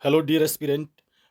Hello dear aspirant.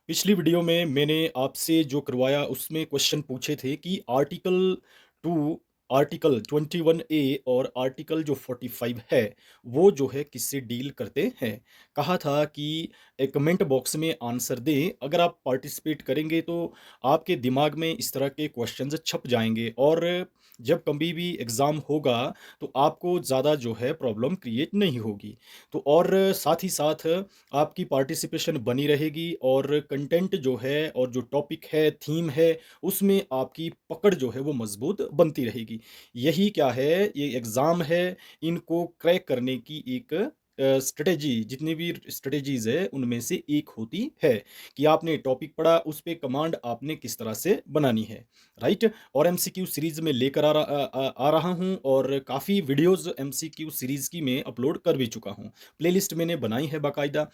पिछली video में मैंने आपसे जो करवाया उसमें क्वेश्चन पूछे थे कि आर्टिकल 2, आर्टिकल 21 ए और आर्टिकल जो 45 है वो जो है किससे डील करते हैं। कहा था कि एक कमेंट बॉक्स में आंसर दें। अगर आप पार्टिसिपेट करेंगे तो आपके दिमाग में इस तरह के क्वेश्चंस छप जाएंगे और जब कभी भी एग्ज़ाम होगा तो आपको ज़्यादा जो है प्रॉब्लम क्रिएट नहीं होगी। तो और साथ ही साथ आपकी पार्टिसिपेशन बनी रहेगी और कंटेंट जो है और जो टॉपिक है, थीम है, उसमें आपकी पकड़ जो है वो मज़बूत बनती रहेगी। यही क्या है, ये एग्ज़ाम है, इनको क्रैक करने की एक स्ट्रैटेजी, जितनी भी स्ट्रैटेजीज़ है, उनमें से एक होती है कि आपने टॉपिक पढ़ा, उस पे कमांड आपने किस तरह से बनानी है, राइट? और एमसीक्यू सीरीज़ में लेकर आ रहा हूँ और काफ़ी वीडियोज़ एमसीक्यू सीरीज़ की मैं अपलोड कर भी चुका हूँ। प्लेलिस्ट मैंने बनाई है बाकायदा।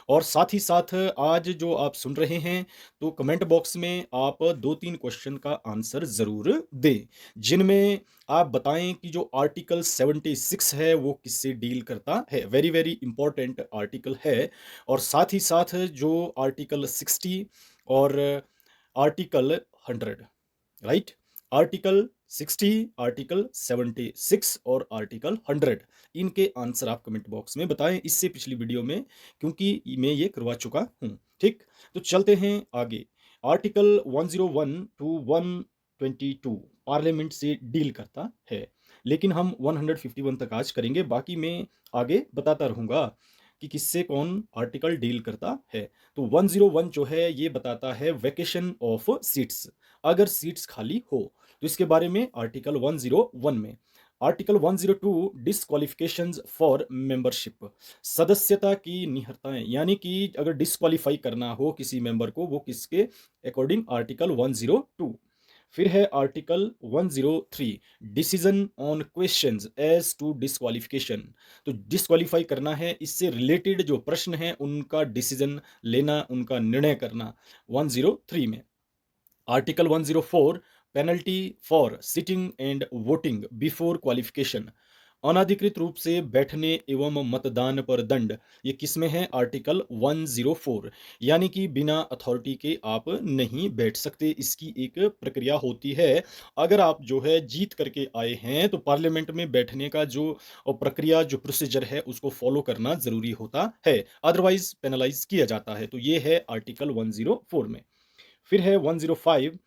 और साथ ही साथ आज जो आप सुन रहे हैं तो कमेंट बॉक्स में आप 2-3 क्वेश्चन का आंसर ज़रूर दें, जिनमें आप बताएं कि जो आर्टिकल 76 है वो किससे डील करता है। वेरी वेरी इंपॉर्टेंट आर्टिकल है। और साथ ही साथ जो आर्टिकल 60 और आर्टिकल 100, राइट? आर्टिकल 60, आर्टिकल 76 और आर्टिकल 100, इनके आंसर आप कमेंट बॉक्स में बताएं इससे पिछली वीडियो में, क्योंकि मैं ये करवा चुका हूं। ठीक, तो चलते हैं आगे। आर्टिकल 101 टू 122 पार्लियामेंट से डील करता है, लेकिन हम 151 तक आज करेंगे, बाकी मैं आगे बताता रहूंगा कि किससे कौन आर्टिकल डील करता है। तो 101 जो है ये बताता है वैकेशन ऑफ सीट्स, अगर सीट्स खाली हो तो इसके बारे में आर्टिकल 101 में। आर्टिकल 102 डिसक्वालिफिकेशंस फॉर मेंबरशिप, सदस्यता की निहरताएं, यानी कि अगर डिसक्वालीफाई करना हो किसी मेंबर को, वो किसके अकॉर्डिंग, आर्टिकल 102। फिर है article 103 decision on questions as to disqualification, तो डिसक्वालीफाई करना है, इससे रिलेटेड जो प्रश्न है उनका डिसीजन लेना, उनका निर्णय करना 103 में। Article 104 penalty for sitting and voting before qualification, अनाधिकृत रूप से बैठने एवं मतदान पर दंड, ये किस में है? आर्टिकल 104, यानी कि बिना अथॉरिटी के आप नहीं बैठ सकते, इसकी एक प्रक्रिया होती है। अगर आप जो है जीत करके आए हैं तो पार्लियामेंट में बैठने का जो प्रक्रिया, जो प्रोसीजर है, उसको फॉलो करना जरूरी होता है, अदरवाइज पेनलाइज किया जाता है। तो ये है आर्टिकल 104 में। फिर है 105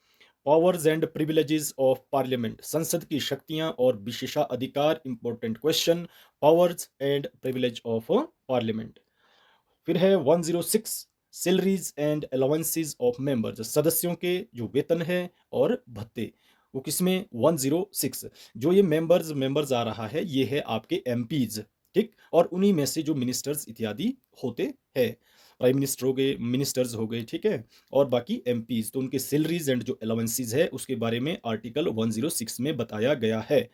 powers and privileges of parliament, संसद की शक्तियां और विशेषाधिकार, important question, powers and privilege of parliament. फिर है 106 salaries and allowances of members, सदस्यों के जो वेतन है और भत्ते, वो किसमें? 106। जो ये मेंबर्स मेंबर्स आ रहा है, ये है आपके एमपीज, ठीक, और उन्हीं में से जो मिनिस्टर्स इत्यादि होते हैं, प्राइम मिनिस्टर हो गए, मिनिस्टर्स हो गए, ठीक है, और बाकी एमपीज, तो उनके सैलरीज एंड जो अलाउंसेस है उसके बारे में आर्टिकल 106 में बताया गया है।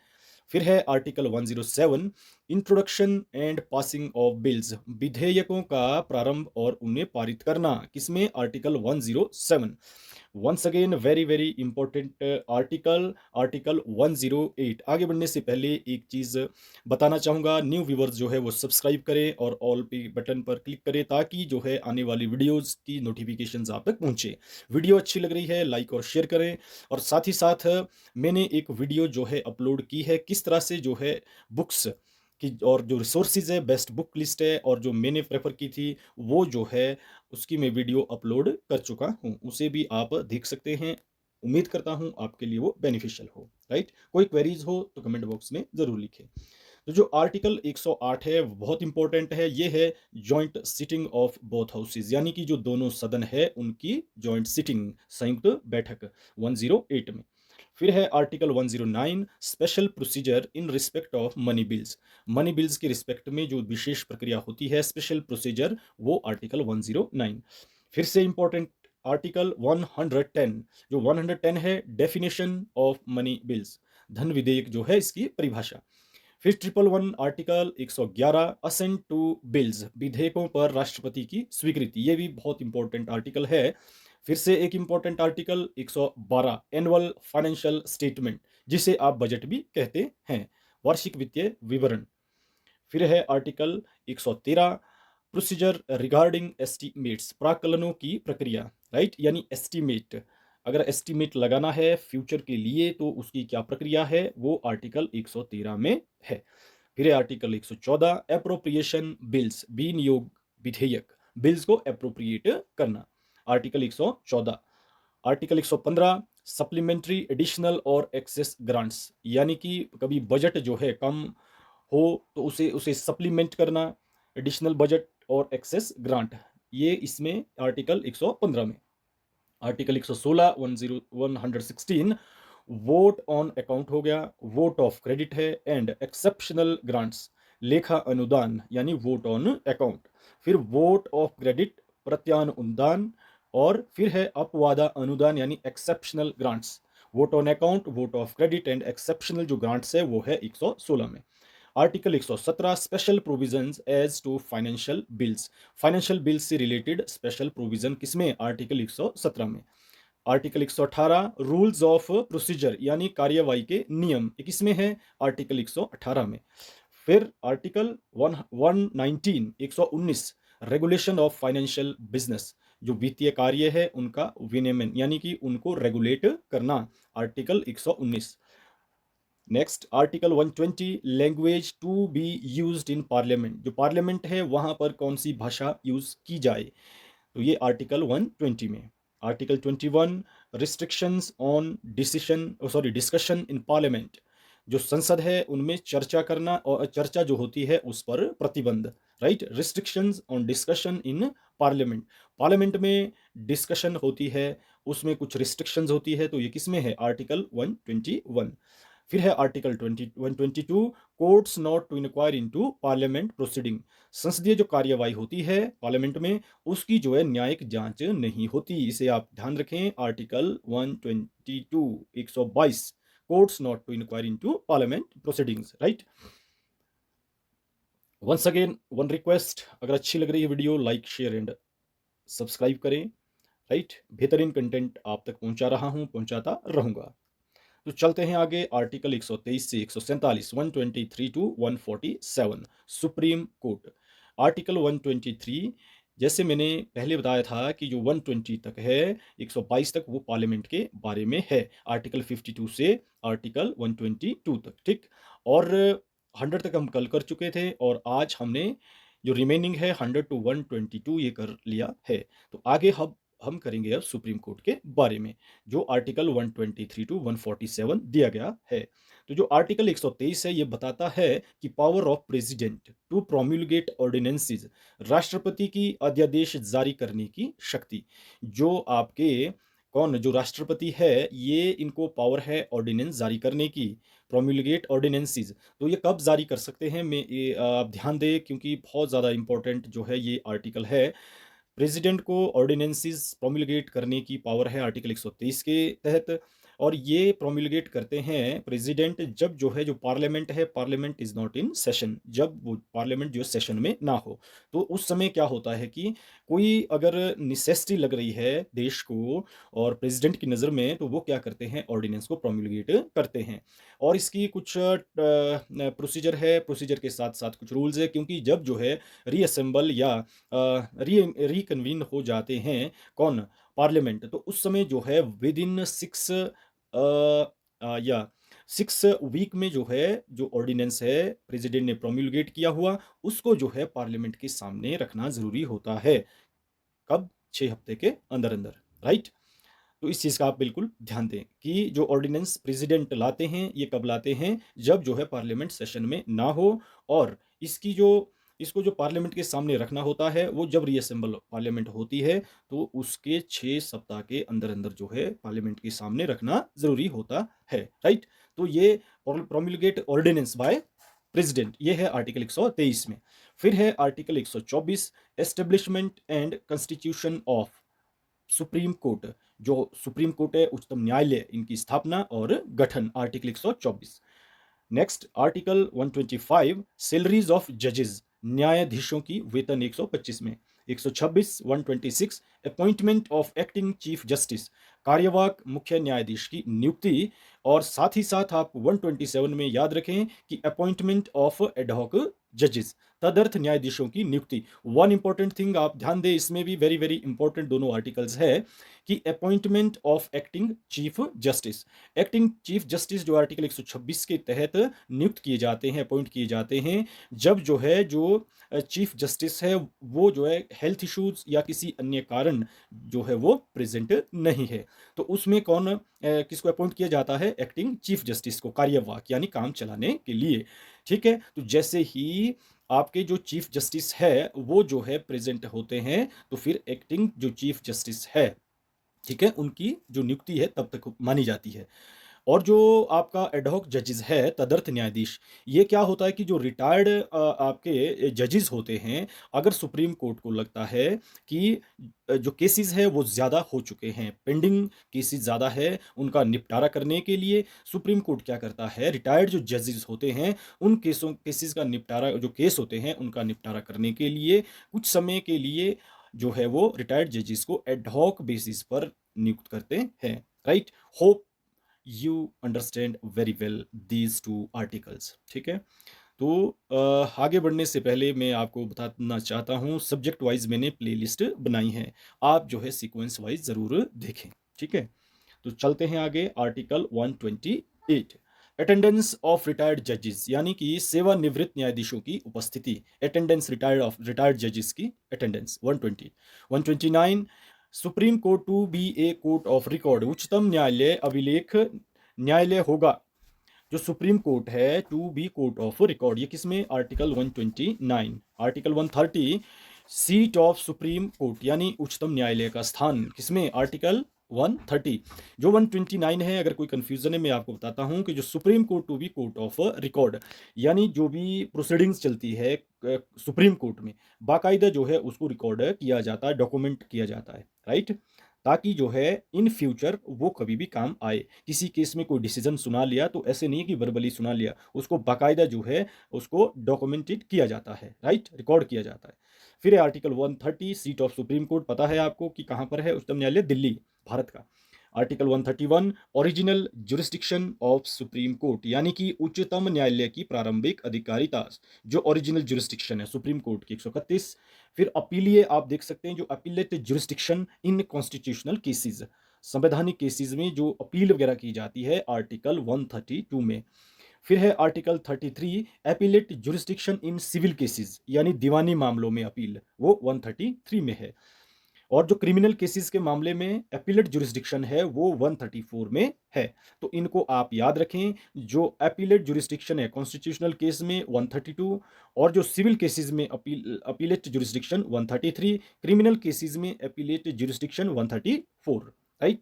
फिर है article 107 introduction and passing of bills, विधेयकों का प्रारंभ और उन्हें पारित करना, किसमें? Article 107। Once again very very important article, article 108। आगे बढ़ने से पहले एक चीज बताना चाहूंगा, न्यू व्यूवर्स जो है वो सब्सक्राइब करें और ऑल पे बटन पर क्लिक करें, ताकि जो है आने वाली वीडियोस की नोटिफिकेशंस आप तक पहुंचे। वीडियो अच्छी लग रही है लाइक और शेयर करें। और साथ ही साथ मैंने एक वीडियो जो है अपलोड की है, किस तरह से जो है बुक्स की और जो रिसोर्सेज है, बेस्ट बुक लिस्ट है, और जो मैंने प्रेफर की थी वो जो है उसकी मैं वीडियो अपलोड कर चुका हूँ, उसे भी आप देख सकते हैं। उम्मीद करता हूँ आपके लिए वो बेनिफिशियल हो, राइट? कोई क्वेरीज हो तो कमेंट बॉक्स में जरूर लिखें। तो जो आर्टिकल 108 है वो बहुत इंपॉर्टेंट है, ये है joint sitting of both houses, यानी कि जो दोनों सदन है उनकी जॉइंट सिटिंग, संयुक्त बैठक, 108 में। फिर है article 109 special procedure in respect of money bills, money bills के रिस्पेक्ट में जो विशेष प्रक्रिया होती है, स्पेशल प्रोसीजर, वो आर्टिकल 109। फिर से इंपॉर्टेंट आर्टिकल 110, जो 110 है डेफिनेशन ऑफ मनी बिल्स, धन विधेयक जो है इसकी परिभाषा। फिर 111 आर्टिकल 111 असेंट टू बिल्स, विधेयकों पर राष्ट्रपति की स्वीकृति, ये भी बहुत इंपॉर्टेंट आर्टिकल है। फिर से एक important article 112 annual financial statement, जिसे आप बजट भी कहते हैं, वार्षिक वित्तीय विवरण। फिर है आर्टिकल 113 प्रोसीजर रिगार्डिंग एस्टीमेट्स, प्राकलनों की प्रक्रिया, राइट, यानी एस्टीमेट, अगर एस्टीमेट लगाना है फ्यूचर के लिए तो उसकी क्या प्रक्रिया है, वो आर्टिकल 113 में है। फिर है आर्टिकल 114 एप्रोप्रिएशन बिल्स, विनियोग विधेयक, बिल्स को एप्रोप्रिएट करना, आर्टिकल 114। आर्टिकल 115 सप्लीमेंट्री एडिशनल और एक्सेस ग्रांट्स, यानी कि कभी बजट जो है कम हो तो उसे उसे सप्लीमेंट करना, एडिशनल बजट और एक्सेस ग्रांट, ये इसमें आर्टिकल 115 में। आर्टिकल 116 116 वोट ऑन अकाउंट हो गया, वोट ऑफ क्रेडिट है, एंड एक्सेप्शनल ग्रांट्स, लेखा अनुदान यानी वोट ऑन अकाउंट। फिर वोट ऑफ क्रेडिट, प्रत्यानुदान, और फिर है अपवादा अनुदान यानी exceptional grants. Vote on account, vote of credit and exceptional जो ग्रांट्स है वो है 116 में। Article 117 special provisions as to financial bills, financial bills से रिलेटेड स्पेशल प्रोविजन किसमें, आर्टिकल 117 में। आर्टिकल 118 रूल्स ऑफ प्रोसीजर यानी कार्यवाही के नियम, ये किसमें है, आर्टिकल 118 में। फिर article 119 119 regulation of financial business, जो वित्तीय कार्य है उनका विनियमन यानी कि उनको रेगुलेट करना, article 119। Next article 120 language to be used in parliament, जो पार्लियामेंट है वहां पर कौन सी भाषा यूज की जाए, तो ये आर्टिकल 120 में। Article 21 restrictions on discussion in parliament, जो संसद है उनमें चर्चा करना और चर्चा जो होती है उस पर प्रतिबंध, right, restrictions on discussion in parliament, parliament में डिस्कशन होती है उसमें कुछ रिस्ट्रिक्शंस होती है, तो ये किसमें है, आर्टिकल 121। फिर है article 122 courts not to inquire into parliament proceeding, संसदीय जो कार्यवाही होती है पार्लियामेंट में उसकी जो है न्यायिक जांच नहीं होती, इसे आप ध्यान रखें, article 122 122 courts not to inquire into parliament proceedings, right. Once again one request, अगर अच्छी लग रही है video like share and subscribe करें, राइट, बेहतरीन कंटेंट आप तक पहुंचा रहा हूं, पहुंचाता रहूंगा। तो चलते हैं आगे, आर्टिकल 123 से 147 123 टू 147 सुप्रीम कोर्ट। आर्टिकल 123, जैसे मैंने पहले बताया था कि जो 120 तक है 122 तक वो पार्लियामेंट के बारे में है, आर्टिकल 52 से आर्टिकल 122 तक, ठीक। और 100 तक हम कल कर चुके थे और आज हमने जो रिमेनिंग है 100 टू 122 ये कर लिया है। तो आगे हम करेंगे अब सुप्रीम कोर्ट के बारे में, जो आर्टिकल 123 टू 147 दिया गया है। तो जो आर्टिकल 123 है ये बताता है कि power of president to promulgate ordinances, राष्ट्रपति की अध्यादेश जारी करने की शक्ति, जो आपके कौन जो राष्ट्रपति है ये इनको पावर है ऑर्डिनेंस जारी करने की, प्रोम्युलगेट ऑर्डिनेंसेस, तो ये कब जारी कर सकते हैं, मैं ये आप ध्यान दें क्योंकि बहुत ज़्यादा इंपॉर्टेंट जो है ये आर्टिकल है। प्रेसिडेंट को ऑर्डिनेंसेस प्रोम्युलगेट करने की पावर है आर्टिकल 123 के तहत, और ये प्रोम्युलगेट करते हैं प्रेसिडेंट जब जो है जो पार्लियामेंट है, parliament is not in session, जब वो पार्लियामेंट जो सेशन में ना हो, तो उस समय क्या होता है कि कोई अगर निसेसिटी लग रही है देश को और प्रेसिडेंट की नज़र में, तो वो क्या करते हैं, ऑर्डिनेंस को प्रोम्युलगेट करते हैं। और इसकी कुछ प्रोसीजर है, प्रोसीजर के साथ साथ कुछ रूल्स है, क्योंकि जब जो है रीअसेंबल या रिकन्वीन हो जाते हैं कौन, पार्लियामेंट, तो उस समय जो है विद इन 6 वीक में जो है जो ऑर्डिनेंस है प्रेसिडेंट ने प्रोम्युलगेट किया हुआ उसको जो है पार्लियामेंट के सामने रखना जरूरी होता है, कब, 6 हफ्ते के अंदर अंदर, राइट। तो इस चीज़ का आप बिल्कुल ध्यान दें कि जो ऑर्डिनेंस प्रेसिडेंट लाते हैं ये कब लाते हैं, जब जो है पार्लियामेंट सेशन में ना हो, और इसकी जो इसको जो पार्लियामेंट के सामने रखना होता है वो जब रीअसेंबल पार्लियामेंट होती है, तो उसके 6 सप्ताह के अंदर अंदर जो है पार्लियामेंट के सामने रखना जरूरी होता है, राइट। तो ये प्रोम्युलगेट ऑर्डिनेंस बाय प्रेसिडेंट, ये है आर्टिकल 123 में। फिर है article 124 establishment and constitution of supreme court, जो सुप्रीम कोर्ट है उच्चतम न्यायालय, इनकी स्थापना और गठन, article 124। Next article 125 salaries of जजेस, न्यायाधीशों की वेतन 125 में। 126 126 appointment of acting chief justice, कार्यवाहक मुख्य न्यायाधीश की नियुक्ति, और साथ ही साथ आप 127 में याद रखें कि अपॉइंटमेंट ऑफ एडहॉक जजेस, तदर्थ न्यायाधीशों की नियुक्ति। वन इंपॉर्टेंट थिंग आप ध्यान दें, इसमें भी वेरी वेरी इंपॉर्टेंट दोनों आर्टिकल्स है कि appointment of acting chief justice. Acting chief justice जो आर्टिकल 126 के तहत नियुक्त किए जाते हैं, अपॉइंट किए जाते हैं, जब जो है जो चीफ जस्टिस है वो जो है हेल्थ इश्यूज या किसी अन्य कारण जो है वो प्रेजेंट नहीं है, तो उसमें कौन किसको अपॉइंट किया जाता है? एक्टिंग चीफ जस्टिस को, कार्यवाहक यानी काम चलाने के लिए। ठीक है, तो जैसे ही आपके जो चीफ जस्टिस है वो जो है प्रेजेंट होते हैं, तो फिर एक्टिंग जो चीफ जस्टिस है, ठीक है, उनकी जो नियुक्ति है तब तक मानी जाती है। और जो आपका एडहॉक जजेस है, तदर्थ न्यायाधीश, ये क्या होता है कि जो रिटायर्ड आपके जजेस होते हैं, अगर सुप्रीम कोर्ट को लगता है कि जो केसेस है वो ज़्यादा हो चुके हैं, पेंडिंग केसेस ज़्यादा है, उनका निपटारा करने के लिए सुप्रीम कोर्ट क्या करता है, रिटायर्ड जो जजेस होते हैं उन केसेस का निपटारा, जो केस होते हैं उनका निपटारा करने के लिए कुछ समय के लिए जो है वो रिटायर्ड जजेस को एडहॉक बेसिस पर नियुक्त करते हैं। Right, hope you understand very well these two articles. ठीक है, तो आगे बढ़ने से पहले मैं आपको बताना चाहता हूँ, सब्जेक्ट वाइज मैंने प्लेलिस्ट बनाई है, आप जो है सीक्वेंस वाइज ज़रूर देखें। ठीक है, तो चलते हैं आगे। आर्टिकल 128, अटेंडेंस ऑफ रिटायर्ड जजेस, यानी कि सेवानिवृत्त न्यायाधीशों की उपस्थिति, अटेंडेंस रिटायर्ड जजेस की attendance. 120, 129, supreme court to be a court of record, उच्चतम न्यायालय अभिलेख न्यायालय होगा। जो सुप्रीम कोर्ट है to be court of record, ये किसमें? Article 129। Article 130, seat of supreme court यानी उच्चतम न्यायालय का स्थान किसमें? आर्टिकल 130। जो 129 है, अगर कोई कंफ्यूजन है मैं आपको बताता हूं कि जो supreme court to be court of record, यानी जो भी प्रोसीडिंग्स चलती है सुप्रीम कोर्ट में, बाकायदा जो है उसको रिकॉर्ड किया जाता है, डॉक्यूमेंट किया जाता है। राइट, ताकि जो है इन फ्यूचर वो कभी भी काम आए। किसी केस में कोई डिसीजन सुना लिया तो ऐसे नहीं कि वर्बली सुना लिया, उसको बाकायदा जो है उसको डॉक्यूमेंटेड किया जाता है, राइट, रिकॉर्ड किया जाता है। फिर article 130, seat of supreme court, पता है आपको कि कहाँ पर है? उच्चतम न्यायालय दिल्ली, भारत का। Article 131, original jurisdiction of supreme court, यानी कि उच्चतम न्यायालय की प्रारंभिक अधिकारिता, जो ओरिजिनल जुरिस्डिक्शन है सुप्रीम कोर्ट की। 131, फिर अपीलीय आप देख सकते हैं, जो अपीलेट जुरिस्डिक्शन इन कॉन्स्टिट्यूशनल केसेस, संवैधानिक केसेस में जो अपील वगैरह की जाती है, आर्टिकल 132 में। फिर है article 33, appellate jurisdiction in civil cases, यानी दीवानी मामलों में अपील, वो 133 में है। और जो क्रिमिनल केसेस के मामले में अपीलेट जुरिस्डिक्शन है वो 134 में है। तो इनको आप याद रखें, जो अपीलेट जुरिस्डिक्शन है कॉन्स्टिट्यूशनल केस में 132, और जो सिविल केसेस में अपीलेट जुरिस्डिक्शन 133, क्रिमिनल केसेस में appellate jurisdiction 134। Right,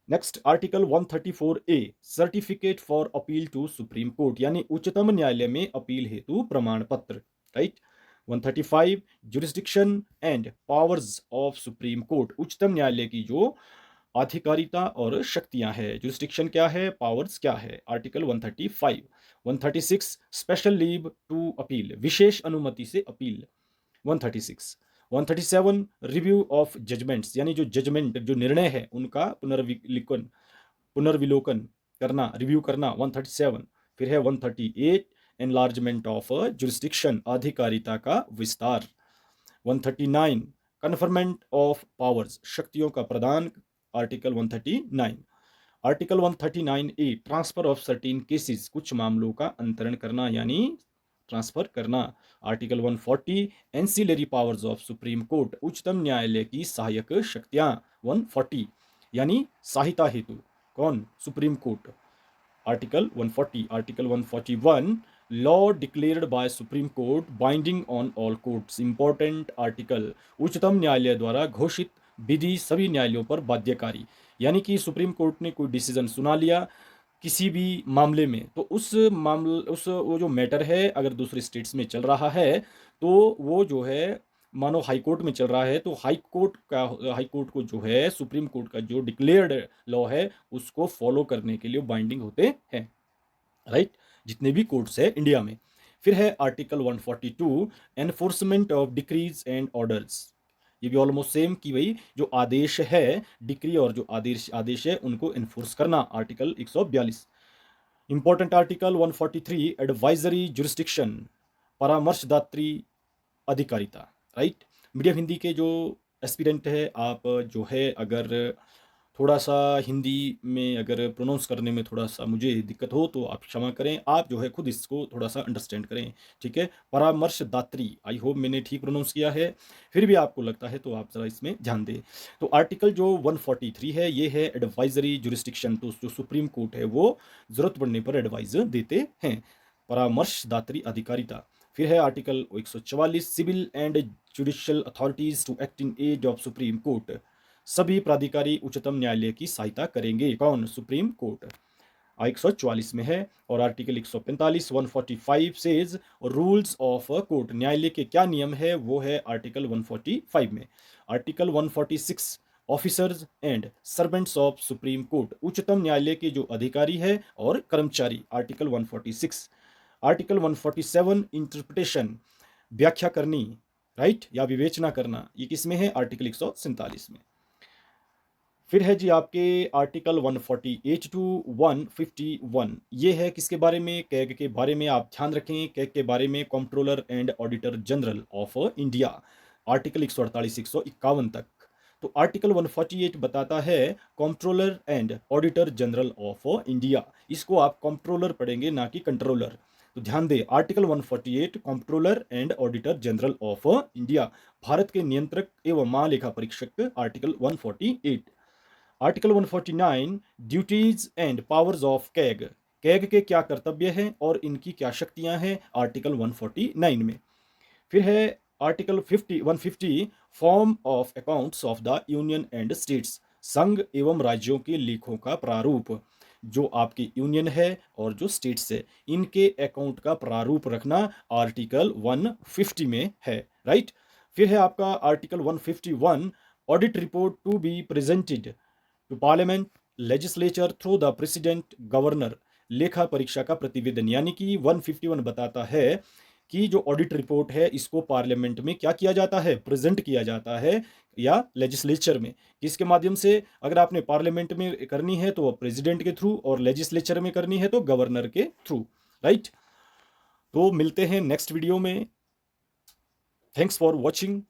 next article 134 A, certificate for appeal to supreme court, यानी उच्चतम न्यायालय में अपील हेतु प्रमाण पत्र। Right, 135, jurisdiction and powers of supreme court, उच्चतम न्यायालय की जो आधिकारिता और शक्तियां हैं, जुरिस्डिक्शन क्या है, पावर्स क्या है, article 135। 136, special leave to appeal, विशेष अनुमति से अपील, 136। 137, रिव्यू ऑफ जजमेंट्स, यानी जो जजमेंट, जो निर्णय है उनका पुनर्विलोकन करना, रिव्यू करना, 137। फिर है 138, एनलार्जमेंट ऑफ जुरिस्डिक्शन, अधिकारिता का विस्तार। 139, कन्फर्मेंट ऑफ पावर्स, शक्तियों का प्रदान, article 139। Article 139 A, transfer of certain cases, कुछ मामलों का अंतरण करना यानी ट्रांसफर करना, article 140, ancillary powers of supreme court, उच्चतम न्यायालय की सहायक शक्तियां, 140, यानी सहायता हेतु कौन? Supreme court, article 140। Article 141, law declared by supreme court binding on all courts, important article, उच्चतम न्यायालय द्वारा घोषित विधि सभी न्यायालयों पर बाध्यकारी, यानी कि सुप्रीम कोर्ट ने कोई डिसीजन सुना लिया किसी भी मामले में, तो उस मामले, उस वो जो मैटर है अगर दूसरे स्टेट्स में चल रहा है, तो वो जो है, मानो हाई कोर्ट में चल रहा है, तो हाई कोर्ट को जो है सुप्रीम कोर्ट का जो डिक्लेयर्ड लॉ है उसको फॉलो करने के लिए बाइंडिंग होते हैं। राइट, जितने भी कोर्ट्स है इंडिया में। फिर है article 142, enforcement of decrease and orders, ये भी ऑलमोस्ट सेम कि भाई जो आदेश है, डिक्री और जो आदेश आदेश है उनको एनफोर्स करना, article 142। Important article 143, advisory jurisdiction, परामर्शदात्री अधिकारिता, राइट। मीडियम हिंदी के जो एस्पिरेंट है, आप जो है अगर थोड़ा-सा हिंदी में अगर प्रोनाउंस करने में थोड़ा-सा मुझे दिक्कत हो तो आप क्षमा करें। आप जो है खुद इसको थोड़ा-सा अंडरस्टैंड करें, ठीक है? परामर्शदात्री, आई होप मैंने ठीक प्रोनाउंस किया है। फिर भी आपको लगता है तो आप ज़रा इसमें ध्यान दें। तो आर्टिकल जो 143 है, ये है एडवाइज़री जुरिस्डिक्शन, तो जो सुप्रीम कोर्ट है वो ज़रूरत पड़ने पर एडवाइस देते हैं। परामर्शदात्री अधिकारिता। फिर है article 144, civil and judicial authorities to act in aid of supreme court. सभी प्राधिकारी उच्चतम न्यायालय की सहायता करेंगे। कौन? Supreme court. 144 में है। और article 145 145 says rules of court, न्यायालय के क्या नियम है वो है आर्टिकल 145 में। Article 146 officers and servants of supreme court, उच्चतम न्यायालय के जो अधिकारी है और कर्मचारी, आर्टिकल 146। आर्टिकल 147 इंटरप्रिटेशन, व्याख्या करनी, राइट, या विवेचना करना, ये किसमें है? आर्टिकल 147 में। फिर है जी आपके आर्टिकल 148 टू 151, ये है किसके बारे में? कैग के बारे में। आप ध्यान रखें, कैग के बारे में controller and auditor general of India, article 148 151 तक। तो आर्टिकल 148 बताता है controller and auditor general of India, इसको आप कंट्रोलर पढ़ेंगे ना कि कंट्रोलर। तो ध्यान दें, article 148 controller and auditor general of India, Bharat के नियंत्रक एवं महालेखा परीक्षक, article 148। Article 149 duties and powers of CAG, CAG के क्या कर्तव्य हैं और इनकी क्या शक्तियां हैं, आर्टिकल 149 में। फिर है article 150 form of accounts of the union and states, संघ एवं राज्यों के लेखों का प्रारूप। जो आपकी यूनियन है और जो स्टेट्स है, इनके अकाउंट का प्रारूप रखना आर्टिकल 150 में है, राइट। फिर है आपका article 151 audit report to be presented to parliament legislature through the president governor, लेखा परीक्षा का प्रतिवेदन। यानी कि 151 बताता है कि जो ऑडिट रिपोर्ट है इसको पार्लियामेंट में क्या किया जाता है? प्रेजेंट किया जाता है, या लेजिस्लेचर में। किसके माध्यम से? अगर आपने पार्लियामेंट में करनी है तो प्रेसिडेंट के थ्रू, और लेजिस्लेचर में करनी है तो गवर्नर के थ्रू, राइट। तो मिलते हैं नेक्स्ट वीडियो में। Thanks for watching.